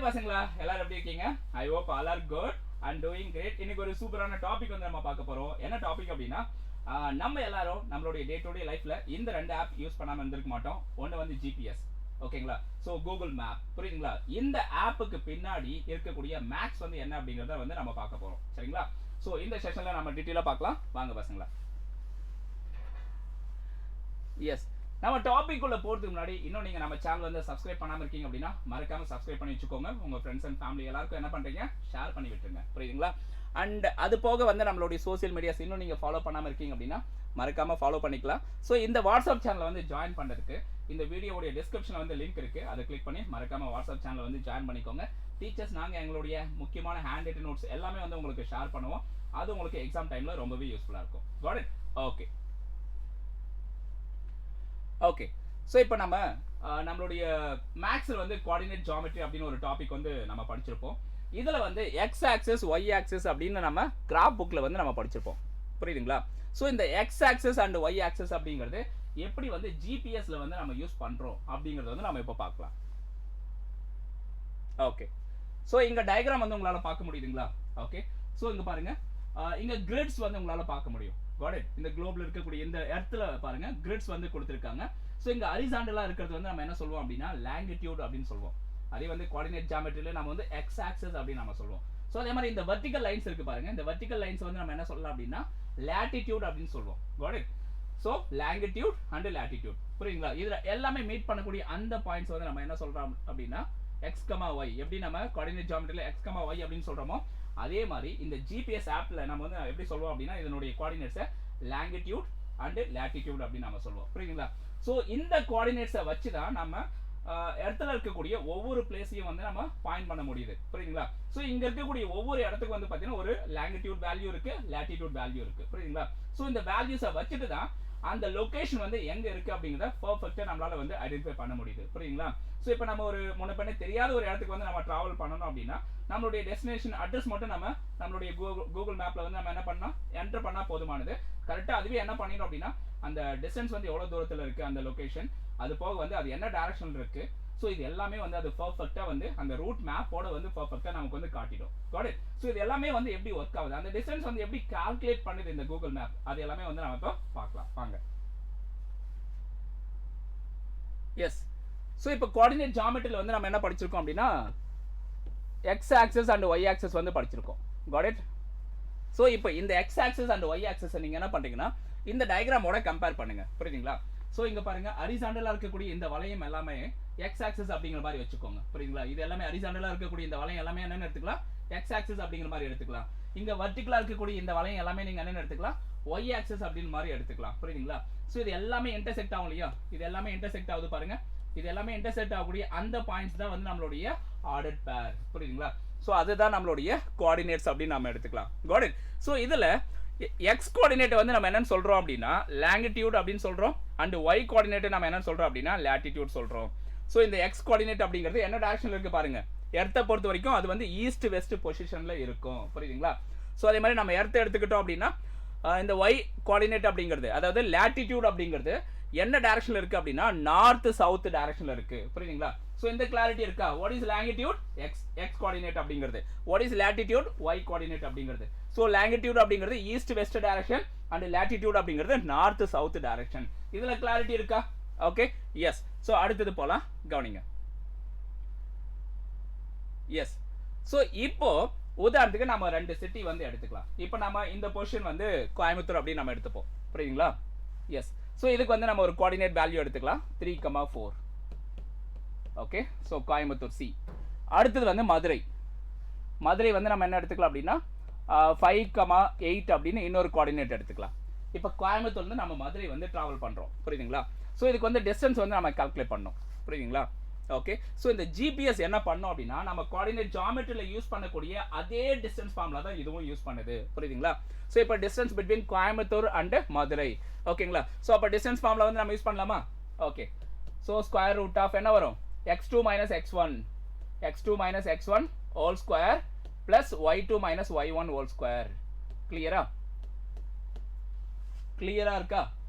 பசங்களா எல்லாரும் எப்படி இருக்கீங்க? I hope all are good and doing great. இன்னைக்கு ஒரு சூப்பரான டாபிக் வந்து நம்ம பார்க்க போறோம். என்ன டாபிக் அப்படின்னா, நம்ம எல்லாரும் நம்மளுடைய டே டு டே லைஃப்ல இந்த ரெண்டு ஆப் யூஸ் பண்ணாம இருந்திருக்க மாட்டோம். ஒன்று வந்து ஜிபிஎஸ், ஓகேங்களா? ஸோ கூகுள் மேப், புரியுதுங்களா? இந்த ஆப்புக்கு பின்னாடி இருக்கக்கூடிய மேக்ஸ் வந்து என்ன அப்படிங்கிறத வந்து நம்ம பார்க்க போறோம், சரிங்களா? ஸோ இந்த செஷன்ல நம்ம டீட்டெயிலாக பார்க்கலாம் வாங்க பசங்களா. எஸ், நம்ம டாபிக் உள்ள போறதுக்கு முன்னாடி இன்னும் நீங்க நம்ம சேனல் வந்து சப்ஸ்கிரைப் பண்ணாம இருக்கீங்க அப்படின்னா மறக்காம சப்ஸ்கிரைப் பண்ணி வச்சுக்கோங்க. உங்க ஃப்ரெண்ட்ஸ் அண்ட் ஃபேமிலி எல்லாருக்கும் என்ன பண்றீங்க, ஷேர் பண்ணி விட்டுருங்க, புரியுதுங்களா? அண்ட் அது போக வந்து நம்மளுடைய சோசியல் மீடியாஸ் இன்னும் நீங்க ஃபாலோ பண்ணாம இருக்கீங்க அப்படின்னா மறக்காம ஃபாலோ பண்ணிக்கலாம். ஸோ இந்த வாட்ஸ்அப் சேனலை வந்து ஜாயின் பண்றதுக்கு இந்த வீடியோடைய டிஸ்கிரிப்ஷன்ல வந்து லிங்க் இருக்கு, அதை கிளிக் பண்ணி மறக்காம வாட்ஸ்அப் சேனலை வந்து ஜாயின் பண்ணிக்கோங்க. டீச்சர்ஸ் நாங்க எங்களுடைய முக்கியமான ஹேண்ட் ரிட்டன் நோட்ஸ் எல்லாமே வந்து உங்களுக்கு ஷேர் பண்ணுவோம். அது உங்களுக்கு எக்ஸாம் டைம்ல ரொம்பவே யூஸ்ஃபுல்லா இருக்கும். Got it? Okay okay. So இப்போ நம்ம நம்மளுடைய மேக்ஸில் வந்து கோஆர்டினேட் ஜியாமெட்ரி அப்படின்னு ஒரு டாபிக் வந்து நம்ம படிச்சிருப்போம். இதில் வந்து எக்ஸ் ஆக்சஸ் ஒய் ஆக்சஸ் அப்படின்னு நம்ம கிராஃப் புக்கில் வந்து நம்ம படிச்சிருப்போம், புரியுதுங்களா? ஸோ இந்த x axis and y axis அப்படிங்கிறது எப்படி வந்து ஜிபிஎஸ்ல வந்து நம்ம யூஸ் பண்ணுறோம் அப்படிங்கிறத வந்து நம்ம இப்போ பார்க்கலாம். ஓகே, ஸோ இங்கே டயக்ராம் வந்து உங்களால் பார்க்க முடியுதுங்களா? ஓகே, ஸோ இங்கே பாருங்க, இங்கே கிரிட்ஸ் வந்து உங்களால் பார்க்க முடியும். இந்த குளோப்ல இருக்கக்கூடிய இந்த எர்த்ல பாருங்க கிரிட்ஸ் வந்து கொடுத்துருக்காங்க. ஸோ இங்க ஹரிசாண்டலா இருக்கிறது வந்து நம்ம என்ன சொல்லுவோம் அப்படின்னா லாங்கிடியூட் அப்படின்னு சொல்லுவோம். அதே வந்து கோஆர்டினேட் ஜியாமெட்ரியில நம்ம வந்து எக்ஸ் ஆக்சஸ் அப்படின்னு நம்ம சொல்லுவோம். ஸோ அதே மாதிரி இந்த வெர்டிகல் லைன்ஸ் இருக்கு பாருங்க, இந்த வெர்டிகல் லைன்ஸ் வந்து நம்ம என்ன சொல்லலாம் அப்படின்னா லாட்டிடியூட் அப்படின்னு சொல்லுவோம். God it? So longitude and latitude, புரியுங்களா? இதுல எல்லாமே மீட் பண்ணக்கூடிய அந்த பாயிண்ட்ஸ் வந்து நம்ம என்ன சொல்றோம் அப்படின்னா எக்ஸ் கமா ஒய். எப்படி நம்ம கோஆர்டினேட் ஜியாமெட்ரியில எக்ஸ் கமா ஒய் அப்படின்னு சொல்றோமோ அதே மாதிரி இந்த ஜிபிஎஸ் ஆப்ல நம்ம வந்து எப்படி சொல்லுவோம் அப்படின்னா இதனுடைய கோஆர்டினேட்ஸை லாங்கிடியூட் அண்ட் லாட்டிடியூட் அப்படின்னு நம்ம சொல்லுவோம், புரியுங்களா? ஸோ இந்த கோஆர்டினேட்ஸை வச்சு தான் நம்ம இடத்துல இருக்கக்கூடிய ஒவ்வொரு பிளேஸையும் வந்து நம்ம பாயிண்ட் பண்ண முடியுது, புரியுங்களா? ஸோ இங்க இருக்கக்கூடிய ஒவ்வொரு இடத்துக்கு வந்து பார்த்தீங்கன்னா ஒரு லாங்கிடியூட் வேல்யூ இருக்கு, லாட்டிடியூட் வேல்யூ இருக்கு, புரியுங்களா? ஸோ இந்த வேல்யூஸை வச்சுட்டு தான் அந்த லொகேஷன் வந்து எங்க இருக்கு அப்படிங்கிறத பெர்ஃபெக்ட்டா நம்மளால வந்து ஐடென்டிஃபை பண்ண முடியுது, புரியுங்களா? ஸோ இப்போ நம்ம ஒரு முன்னப்பண்ண தெரியாத ஒரு இடத்துக்கு வந்து நம்ம டிராவல் பண்ணணும் அப்படின்னா நம்மளுடைய டெஸ்டினேஷன் அட்ரஸ் மட்டும் நம்ம நம்மளுடைய கூகுள் மேப்ல வந்து நம்ம என்ன பண்ணா என்டர் பண்ணா போதுமானது. கரெக்டா அதுவே என்ன பண்ணிடும் அப்படின்னா அந்த டிஸ்டன்ஸ் வந்து எவ்வளவு தூரத்தில் இருக்கு அந்த லொகேஷன், அது போக வந்து அது என்ன டைரக்ஷன் இருக்கு, ஸோ இது எல்லாமே வந்து அது பெர்ஃபெக்ட்டா வந்து அந்த ரூட் மேப்போட வந்து பெர்ஃபெக்ட்டா நமக்கு வந்து காட்டிடும். God it? ஸோ இது எல்லாமே வந்து எப்படி ஒர்க் ஆகுது, அந்த டிஸ்டன்ஸ் வந்து எப்படி கால்குலேட் பண்ணுது இந்த கூகுள் மேப், அது எல்லாமே வந்து நம்ம இப்போ பார்க்கலாம் வாங்க. எஸ், ஸோ இப்போ கோஆர்டினேட் ஜியாமெட்ரியில் வந்து நம்ம என்ன படிச்சிருக்கோம் அப்படின்னா x axis and y axis வந்து படிச்சிருக்கோம். Got it? ஸோ இப்போ இந்த x axis and y axis நீங்க என்ன பண்றீங்கன்னா இந்த டயக்ராமோட கம்பேர் பண்ணுங்க, புரியுதுங்களா? ஸோ இங்க பாருங்க ஹரிசாண்டலா இருக்கக்கூடிய இந்த வளையம் எல்லாமே எக்ஸ் ஆக்சஸ் அப்படிங்கிற மாதிரி வச்சுக்கோங்க, புரியுதுங்களா? இது எல்லாமே ஹரிசாண்டலா இருக்கக்கூடிய இந்த வளையம் எல்லாமே என்னன்னு எடுத்துக்கலாம், எக்ஸ் ஆக்சஸ் அப்படிங்கிற மாதிரி எடுத்துக்கலாம். இங்க வெர்டிகலா இருக்கக்கூடிய இந்த வளையம் எல்லாமே நீங்க என்னன்னு எடுத்துக்கலாம், ஒய் ஆக்சஸ் அப்படின்னு மாதிரி எடுத்துக்கலாம், புரியுதுங்களா? ஸோ இது எல்லாமே இன்டர்செக்ட் ஆகும் இல்லையா? இது எல்லாமே இன்டர்செக்ட் ஆகுது பாருங்க. இது எல்லாமே இன்டர்செக்ட் ஆகக்கூடிய அந்த பாயிண்ட்ஸ் தான் வந்து நம்மளுடைய ஆர்டர்ட் பேர், புரியுதுங்களா? ஸோ அதுதான் நம்மளுடைய கோஆர்டினேட்ஸ் அப்படின்னு நம்ம எடுத்துக்கலாம். God it? ஸோ இதுல எக்ஸ் கோஆர்டினேட் வந்து நம்ம என்னன்னு சொல்றோம் அப்படின்னா லாங்கிடியூட் அப்படின்னு சொல்றோம், அண்ட் ஒய் கோஆர்டினேட் நம்ம என்னன்னு சொல்றோம் அப்படின்னா லாட்டிடியூட் சொல்றோம். ஸோ இந்த எக்ஸ் கோஆர்டினேட் அப்படிங்கிறது என்ன டைரக்ஷன்ல இருக்கு பாருங்க, எர்த்தை பொறுத்த வரைக்கும் அது வந்து ஈஸ்ட் வெஸ்ட் பொசிஷன்ல இருக்கும், புரியுதுங்களா? ஸோ அதே மாதிரி நம்ம எர்த்தை எடுத்துக்கிட்டோம் அப்படின்னா இந்த ஒய் கோஆர்டினேட் அப்படிங்கிறது அதாவது லாட்டிடியூட் அப்படிங்கிறது என்ன டைரக்ஷன்ல இருக்கு அப்படின்னா நார்த் சவுத் டைரக்ஷன்ல இருக்கு, புரியுதுங்களா? சோ இந்த கிளாரிட்டி இருக்கா? What is longitude? X coordinate அப்படிங்கிறது. What is latitude? Y coordinate அப்படிங்கிறது. சோ லாங்கிடியூட் அப்படிங்கிறது east west direction and latitude அப்படிங்கிறது நார்த் சவுத் டைரக்ஷன். இதுல கிளாரிட்டி இருக்கா? Okay, yes. சோ அடுத்தது போலாம், கவனிங்க. எஸ், சோ இப்போ உதாரணத்துக்கு நம்ம ரெண்டு சிட்டி வந்து எடுத்துக்கலாம். இப்போ நம்ம இந்த பொசிஷன் வந்து கோயம்புத்தூர் அப்படின்னு நம்ம எடுத்துப்போம், புரியுதுங்களா? எஸ், ஸோ இதுக்கு வந்து நம்ம ஒரு கோஆர்டினேட் வேல்யூ எடுத்துக்கலாம் 3,4. Okay, so Coimbatore C. அடுத்தது வந்து மதுரை. மதுரை வந்து நம்ம என்ன எடுத்துக்கலாம் அப்படின்னா 5,8 அப்படின்னு இன்னொரு கோஆர்டினேட் எடுத்துக்கலாம். இப்போ கோயம்புத்தூர்லேருந்து நம்ம மதுரை வந்து ட்ராவல் பண்ணுறோம், புரியுதுங்களா? ஸோ இதுக்கு வந்து டிஸ்டன்ஸ் வந்து நம்ம கால்குலேட் பண்ணோம், புரியுதுங்களா? ஓகே, ஸோ இந்த ஜிபிஎஸ் என்ன பண்ணோம் அப்படின்னா நம்ம கோஆர்டினேட் ஜியாமெட்ரியில் யூஸ் பண்ணக்கூடிய அதே டிஸ்டன்ஸ் ஃபார்முலா தான் இதுவும் யூஸ் பண்ணுது, புரியுதுங்களா? ஸோ இப்போ distance between Coimbatore and Madurai, ஓகேங்களா? ஸோ அப்போ டிஸ்டன்ஸ் ஃபார்முலா வந்து நம்ம யூஸ் பண்ணலாமா? Okay, so square root of என்ன வரும், x2 minus x1, x2 minus x1 whole square plus y2 minus y1 whole square. கிளியரா? கிளியரா இருக்கா?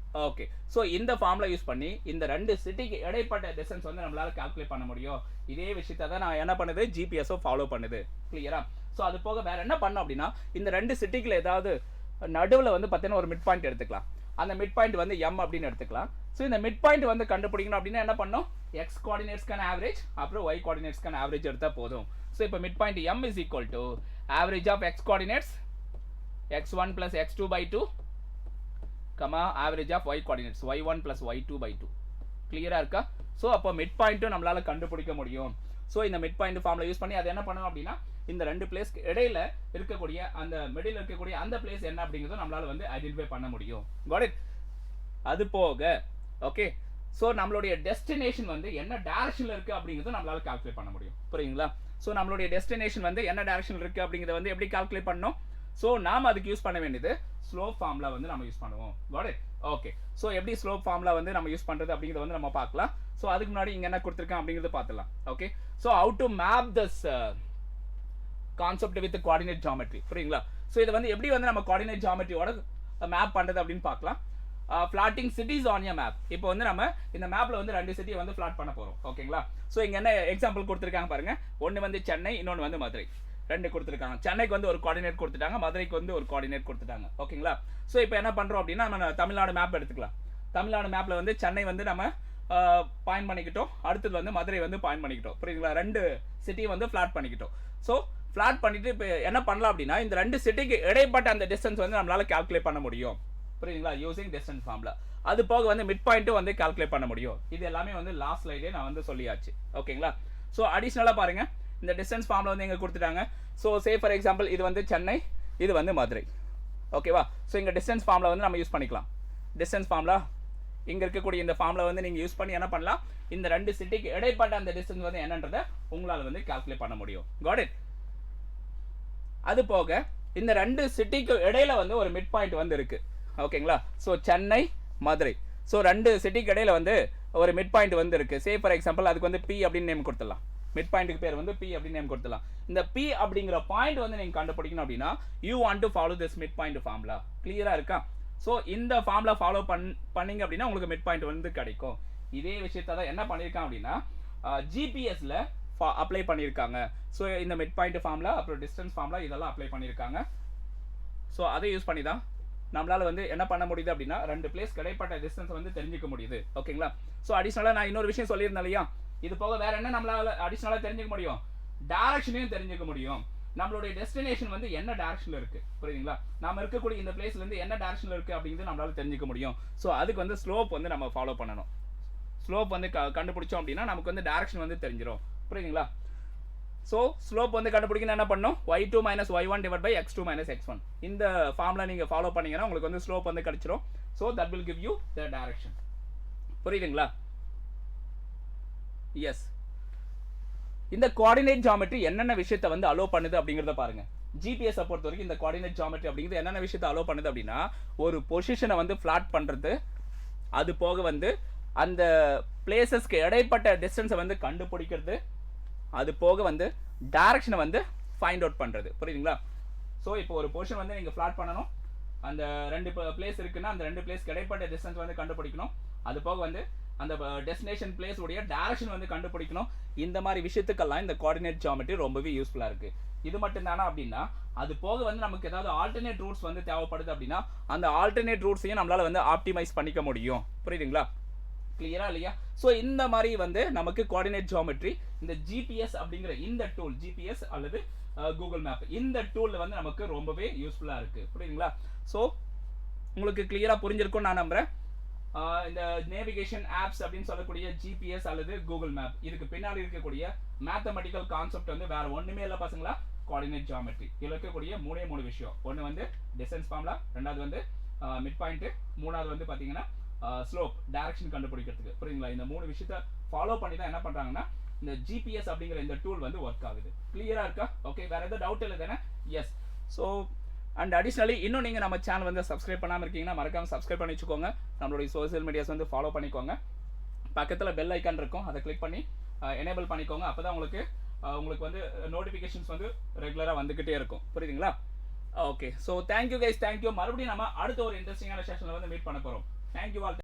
ஓகே, ஸோ இந்த ஃபார்முலா யூஸ் பண்ணி இந்த ரெண்டு சிட்டிக்கு இடைப்பட்ட டிஸ்டன்ஸ் வந்து நம்மளால கால்குலேட் பண்ண முடியும். இதே விஷயத்தை தான் நான் என்ன பண்ணுது, ஜிபிஎஸோ ஃபாலோ பண்ணுது. கிளியரா? ஸோ அது போக வேற என்ன பண்ணோம் அப்படின்னா, இந்த ரெண்டு சிட்டிக்குள்ள ஏதாவது நடுவில் வந்து பார்த்தீங்கன்னா ஒரு மிட் பாயிண்ட் எடுத்துக்கலாம். அந்த மிட் பாயிண்ட் வந்து எம் அப்படின்னு எடுத்துக்கலாம். ஸோ இந்த மிட் பாயிண்ட் வந்து கண்டுபிடிக்கணும் அப்படின்னா என்ன பண்ணோம், எக்ஸ் கோஆர்டினேட்ஸ்க்கான ஆவரேஜ் அப்புறம் ஒய் கோஆர்டினேட்ஸ்க்கான ஆவரேஜ் எடுத்தால் போதும். ஸோ இப்போ mid point M is equal to average of x coordinates x1 plus x2 by 2 comma average of y coordinates y1 plus y2 by 2. கிளியரா இருக்கா? ஸோ அப்போ மிட் பாயிண்ட்டும் நம்மளால கண்டுபிடிக்க முடியும். ஸோ இந்த மிட் பாயிண்ட் ஃபார்முலா யூஸ் பண்ணி அதை என்ன பண்ணணும் அப்படின்னா, இந்த ரெண்டு பிளேஸ்க்கு இடையில இருக்கக்கூடிய அந்த மிடில் இருக்கக்கூடிய அந்த பிளேஸ் என்ன அப்படிங்கிறத நம்மளால வந்து ஐடென்டிஃபை பண்ண முடியும். Got it? அது போக ஓகே, ஸோ நம்மளுடைய டெஸ்டினேஷன் வந்து என்ன டைரக்ஷன்ல இருக்கு அப்படிங்கிறத நம்மளால கால்குலேட் பண்ண முடியும். புரியுங்களா? ஸோ நம்மளுடைய டெஸ்டினேஷன் வந்து என்ன டைரக்ஷன்ல இருக்கு அப்படிங்கிறத வந்து எப்படி கால்குலேட் பண்ணணும்? ஸோ நாம் அதுக்கு யூஸ் பண்ண வேண்டியது ஸ்லோப் ஃபார்முலா வந்து நம்ம யூஸ் பண்ணுவோம். Got it? ஓகே, ஸோ எப்படி ஸ்லோப் ஃபார்முலா வந்து நம்ம யூஸ் பண்ணுறது அப்படிங்கிறத வந்து நம்ம பார்க்கலாம். ஸோ அதுக்கு முன்னாடி இங்கே என்ன கொடுத்துருக்கேன் அப்படிங்கிறத பார்த்துலாம். Okay, so how to map this concept with coordinate geometry. புரியுங்களா? ஸோ இதை வந்து எப்படி வந்து நம்ம கோஆர்டினேட் ஜியோமெட்ரியோட மேப் பண்ணுறது அப்படின்னு பார்க்கலாம். ஃபிளாட்டிங் சிட்டிஸ் ஆன் எ மேப். இப்போ வந்து நம்ம இந்த மேப்ல வந்து ரெண்டு சிட்டியை வந்து ஃபிளாட் பண்ண போகிறோம். ஓகேங்களா? ஸோ இங்கே என்ன எக்ஸாம்பிள் கொடுத்துருக்காங்க பாருங்க. ஒன்று வந்து சென்னை, இன்னொன்று வந்து மதுரை. ரெண்டு கொடுத்துருக்காங்க. சென்னைக்கு வந்து ஒரு கோஆர்டினேட் கொடுத்துட்டாங்க, மதுரைக்கு வந்து ஒரு கோஆர்டினேட் கொடுத்துட்டாங்க. ஓகேங்களா? ஸோ இப்போ என்ன பண்ணுறோம் அப்படின்னா, நம்ம தமிழ்நாடு மேப் எடுத்துக்கலாம். தமிழ்நாடு மேப்பில் வந்து சென்னை வந்து நம்ம பாயிண்ட் பண்ணிக்கிட்டோம், அடுத்தது வந்து மதுரை வந்து பாயிண்ட் பண்ணிக்கிட்டோம். புரியுங்களா? ரெண்டு சிட்டியை வந்து ஃபிளாட் பண்ணிக்கிட்டோம். ஸோ ஃபிளாட் பண்ணிட்டு இப்போ என்ன பண்ணலாம் அப்படின்னா, இந்த ரெண்டு சிட்டிக்கு இடைப்பட்ட அந்த டிஸ்டன்ஸ் வந்து நம்மளால கால்குலேட் பண்ண முடியும். புரியுங்களா? Using distance formula. அது போக வந்து மிட் பாயிண்ட்டும் வந்து கால்குலேட் பண்ண முடியும். இது எல்லாமே வந்து லாஸ்ட் ஸ்லைடே நான் வந்து சொல்லியாச்சு. ஓகேங்களா? ஸோ அடிஷ்னலாக பாருங்க, இந்த டிஸ்டன்ஸ் ஃபார்முலா வந்து எங்க கொடுத்துட்டாங்க. ஸோ சே ஃபார் எக்ஸாம்பிள் இது வந்து சென்னை, இது வந்து மதுரை. ஓகேவா? ஸோ இங்கே டிஸ்டன்ஸ் ஃபார்முலா வந்து நம்ம யூஸ் பண்ணிக்கலாம். டிஸ்டன்ஸ் ஃபார்முலா இங்கே இருக்கக்கூடிய இந்த ஃபார்முலா வந்து நீங்கள் யூஸ் பண்ணி என்ன பண்ணலாம், இந்த ரெண்டு சிட்டிக்கு இடைப்பட்ட அந்த டிஸ்டன்ஸ் வந்து என்னன்றதை உங்களால் வந்து கால்குலேட் பண்ண முடியும். Got it? அது போக இந்த ரெண்டு சிட்டிக்கு இடையில வந்து ஒரு மிட் பாயிண்ட் வந்து இருக்கு. ஓகேங்களா? ஸோ சென்னை, மதுரை. ஸோ ரெண்டு சிட்டிக்கு இடையில வந்து ஒரு மிட் பாயிண்ட் வந்து இருக்கு. சே ஃபார் எக்ஸாம்பிள் அதுக்கு வந்து பி அப்படின்னு நேம் கொடுத்துடலாம். மிட் பாயிண்ட்டுக்கு பேர் வந்து பி அப்படின்னு நேம் கொடுத்துடலாம். இந்த பி அப்படிங்கிற பாயிண்ட் வந்து நீங்கள் கண்டுபிடிக்கணும் அப்படின்னா, you want to follow this mid point formula. கிளியரா இருக்கா? ஸோ இந்த ஃபார்முலா ஃபாலோ பண்ணீங்க அப்படின்னா உங்களுக்கு மிட் பாயிண்ட் வந்து கிடைக்கும். இதே விஷயத்தை தான் என்ன பண்ணியிருக்காங்க அப்படின்னா, ஜிபிஎஸ்ல அப்ளை பண்ணியிருக்காங்க. ஸோ இந்த மிட் பாயிண்ட் ஃபார்முலா அப்புறம் டிஸ்டன்ஸ் ஃபார்முலா இதெல்லாம் அப்ளை பண்ணியிருக்காங்க. ஸோ அதை யூஸ் பண்ணி தான் நம்மளால வந்து என்ன பண்ண முடியுது அப்படின்னா, ரெண்டு பிளேஸ் கிடைப்பட்ட டிஸ்டன்ஸ் வந்து தெரிஞ்சுக்க முடியுது. ஓகேங்களா? ஸோ அடிஷ்னலாக நான் இன்னொரு விஷயம் சொல்லியிருந்தேன் இல்லையா, இது போக வேற என்ன நம்மளால அடிஷ்னலாக தெரிஞ்சுக்க முடியும், டைரக்ஷனையும் தெரிஞ்சுக்க முடியும். நம்மளுடைய டெஸ்டினேஷன் வந்து என்ன டைரக்ஷன்ல இருக்கு. புரியுதுங்களா? நாம இருக்கக்கூடிய இந்த பிளேஸ்ல இருந்து என்ன டைரக்ஷன்ல இருக்கு அப்படிங்கிறது நம்மளால தெரிஞ்சுக்க முடியும். ஸோ அதுக்கு வந்து ஸ்லோப் வந்து நம்ம ஃபாலோ பண்ணணும். ஸ்லோப் வந்து கண்டுபிடிச்சோம் அப்படின்னா நமக்கு வந்து டைரக்ஷன் வந்து தெரிஞ்சிடும். புரியுதுங்களா? ஸோ ஸ்லோப் வந்து கண்டுபிடிக்கணும் என்ன பண்ணணும், y2 minus y1 divided by x2 minus x1. இந்த ஃபார்முலா நீங்க ஃபாலோ பண்ணீங்கன்னா உங்களுக்கு வந்து ஸ்லோப் வந்து கிடைச்சிரும். So that will give you the direction. புரியுதுங்களா? எஸ். இந்த கோஆர்டினேட் ஜியோமெட்ரி என்னென்ன விஷயத்தை வந்து அலோ பண்ணுது அப்படிங்கிறத பாருங்க. ஜிபிஎஸ் பொறுத்த வரைக்கும் இந்த கோஆர்டினேட் ஜியோமெட்ரி அப்படிங்கிறது என்னென்ன விஷயத்தை அலோ பண்ணுது அப்படின்னா, ஒரு பொசிஷனை வந்து ஃபிளாட் பண்றது, அது போக வந்து அந்த பிளேசஸ்க்கு இடைப்பட்ட டிஸ்டன்ஸை வந்து கண்டுபிடிக்கிறது, அது போக வந்து டைரக்ஷனை வந்து ஃபைண்ட் அவுட் பண்ணுறது. புரியுதுங்களா? ஸோ இப்போ ஒரு பொசிஷன் வந்து நீங்கள் ஃபிளாட் பண்ணணும், அந்த ரெண்டு பிளேஸ் இருக்குன்னா அந்த ரெண்டு பிளேஸ் இடைப்பட்ட டிஸ்டன்ஸ் வந்து கண்டுபிடிக்கணும், அது போக வந்து அந்த டெஸ்டினேஷன் பிளேஸ் உடைய டைரக்ஷன் வந்து கண்டுபிடிக்கணும். இந்த மாதிரி விஷயத்துக்கெல்லாம் இந்த கோஆர்டினேட் ஜியோமெட்ரி ரொம்பவே யூஸ்ஃபுல்லாக இருக்குது. இது மட்டும் தானா அப்படின்னா, அது போக வந்து நமக்கு ஏதாவது ஆல்டர்னேட் ரூட்ஸ் வந்து தேவைப்படுது அப்படின்னா அந்த ஆல்டர்னேட் ரூட்ஸையும் நம்மளால் வந்து ஆப்டிமைஸ் பண்ணிக்க முடியும். புரியுதுங்களா? கிளியரா இல்லையா? ஸோ இந்த மாதிரி வந்து நமக்கு கோஆர்டினேட் ஜியோமெட்ரி இந்த ஜிபிஎஸ் அப்படிங்கிற இந்த டூல், ஜிபிஎஸ் அல்லது கூகுள் மேப், இந்த டூலில் வந்து நமக்கு ரொம்பவே யூஸ்ஃபுல்லாக இருக்குது. புரியுதுங்களா? ஸோ உங்களுக்கு கிளியராக புரிஞ்சிருக்கும் நான் நம்புகிறேன். இந்த நேவிகேஷன் ஆப்ஸ் அப்படின்னு சொல்லக்கூடிய ஜிபிஎஸ் அல்லது கூகுள் மேப், இதுக்கு பின்னாடி இருக்கக்கூடிய மேத்தமெட்டிக்கல் கான்செப்ட் வந்து வேற ஒன்றுமே இல்லை பசங்களா, கோஆர்டினேட் ஜியோமெட்ரி. இதில் இருக்கக்கூடிய மூணு விஷயம். ஒன்று வந்து டிஸ்டன்ஸ் ஃபார்முலா, ரெண்டாவது வந்து மிட் பாயிண்ட், மூணாவது வந்து பார்த்தீங்கன்னா ஸ்லோப், டைரக்ஷன் கண்டுபிடிக்கிறதுக்கு. புரியுங்களா? இந்த மூணு விஷயத்தை ஃபாலோ பண்ணி தான் என்ன பண்ணுறாங்கன்னா இந்த ஜிபிஎஸ் அப்படிங்கிற இந்த டூல் வந்து ஒர்க் ஆகுது. கிளியராக இருக்கா? ஓகே, வேற எதாவது டவுட் இல்லை தானே? எஸ். ஸோ அண்ட் அடிஷ்னலி இன்னும் நீங்கள் நம்ம சேனல் வந்து சப்ஸ்கிரைப் பண்ணாமல் இருக்கீங்கன்னா மறக்காமல் சப்ஸ்கிரைப் பண்ணி வச்சுக்கோங்க. நம்மளுடைய சோசியல் மீடியாஸ் வந்து ஃபாலோ பண்ணிக்கோங்க. பக்கத்தில் பெல் ஐக்கான் இருக்கும், அதை கிளிக் பண்ணி எனேபிள் பண்ணிக்கோங்க. அப்போ தான் உங்களுக்கு வந்து நோட்டிஃபிகேஷன்ஸ் வந்து ரெகுலராக வந்துக்கிட்டே இருக்கும். புரியுதுங்களா? Okay, so thank you guys, thank you. மறுபடியும் நம்ம அடுத்த ஒரு இன்ட்ரெஸ்டிங்கான செஷனில் வந்து மீட் பண்ண போகிறோம். Thank you all.